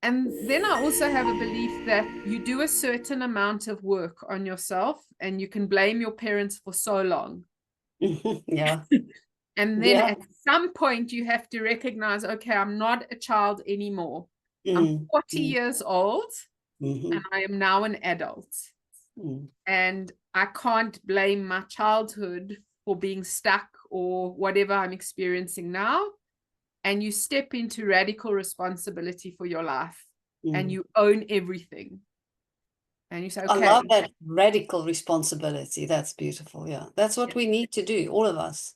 And then I also have a belief that you do a certain amount of work on yourself and you can blame your parents for so long. Yeah. And then at some point you have to recognize, okay, I'm not a child anymore. I'm 40 years old and I am now an adult. And I can't blame my childhood for being stuck or whatever I'm experiencing now. And you step into radical responsibility for your life and you own everything. And you say, okay. I love that radical responsibility. That's beautiful. Yeah. That's what we need to do, all of us.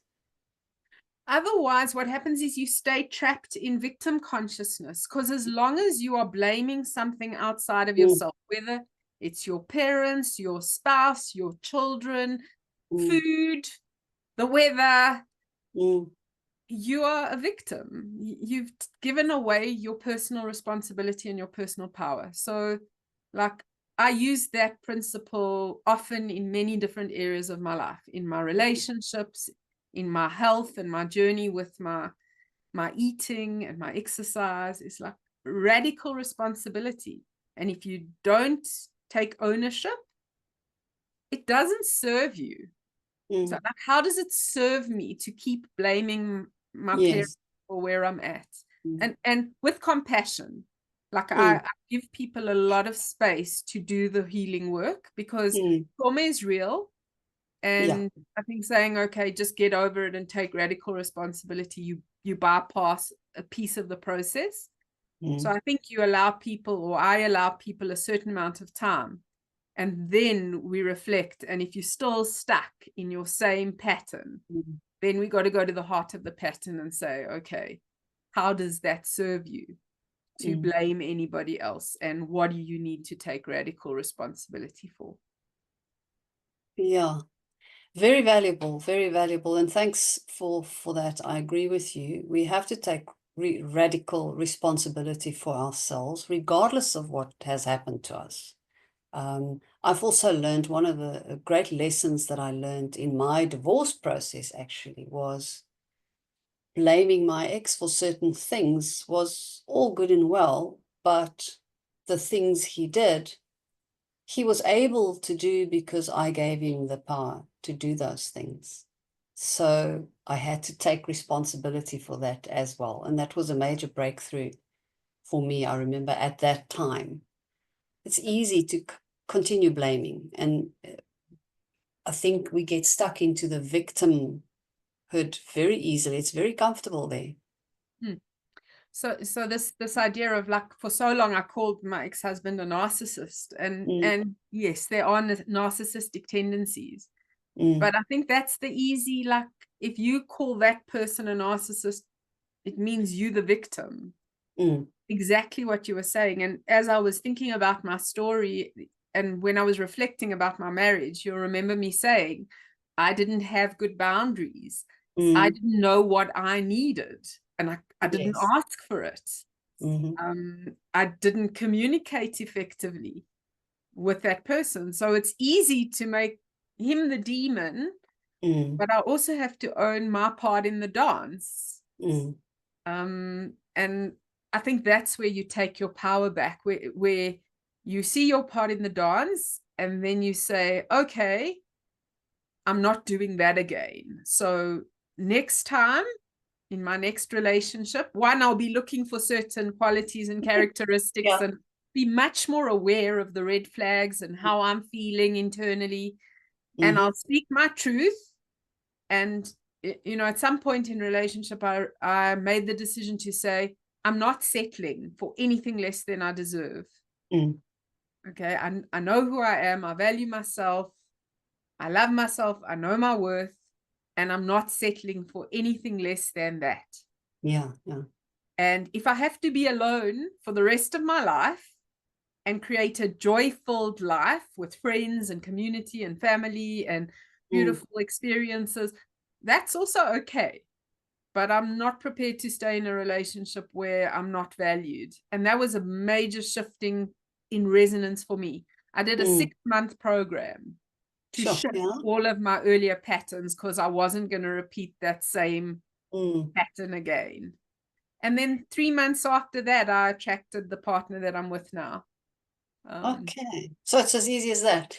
Otherwise, what happens is you stay trapped in victim consciousness, because as long as you are blaming something outside of yourself, whether it's your parents, your spouse, your children, food, the weather, you are a victim. You've given away your personal responsibility and your personal power. So, like, I use that principle often in many different areas of my life, in my relationships, in my health, and my journey with my eating and my exercise. Is like radical responsibility. And if you don't take ownership, it doesn't serve you. So like, how does it serve me to keep blaming my parents for where I'm at? And with compassion, like I give people a lot of space to do the healing work, because trauma is real. And I think saying, okay, just get over it and take radical responsibility, you bypass a piece of the process. So I think you allow people, or I allow people, a certain amount of time. And then we reflect. And if you're still stuck in your same pattern, then we got to go to the heart of the pattern and say, okay, how does that serve you to blame anybody else? And what do you need to take radical responsibility for? Yeah. Very valuable, very valuable. And thanks for that. I agree with you. We have to take radical responsibility for ourselves, regardless of what has happened to us. I've also learned, one of the great lessons that I learned in my divorce process actually was blaming my ex for certain things was all good and well, but the things he did, he was able to do because I gave him the power to do those things. So I had to take responsibility for that as well. And that was a major breakthrough for me, I remember, at that time. It's easy to continue blaming. And I think we get stuck into the victimhood very easily. It's very comfortable there. So this idea of, like, for so long I called my ex-husband a narcissist, and yes, there are narcissistic tendencies, but I think that's the easy, like, if you call that person a narcissist, it means you the victim. Exactly what you were saying. And as I was thinking about my story, and when I was reflecting about my marriage, you'll remember me saying I didn't have good boundaries. I didn't know what I needed, and I didn't ask for it. I didn't communicate effectively with that person. So it's easy to make him the demon, but I also have to own my part in the dance. And I think that's where you take your power back, where you see your part in the dance, and then you say, okay, I'm not doing that again. So next time, in my next relationship, one, I'll be looking for certain qualities and characteristics and be much more aware of the red flags and how I'm feeling internally. And I'll speak my truth. And, you know, at some point in relationship, I made the decision to say, I'm not settling for anything less than I deserve. Okay, I know who I am. I value myself. I love myself. I know my worth. And I'm not settling for anything less than that. And if I have to be alone for the rest of my life and create a joy-filled life with friends and community and family and beautiful experiences, that's also okay. But I'm not prepared to stay in a relationship where I'm not valued. And that was a major shifting in resonance for me. I did a 6-month program to shift all of my earlier patterns, because I wasn't going to repeat that same pattern again. And then 3 months after that, I attracted the partner that I'm with now. Okay, so it's as easy as that.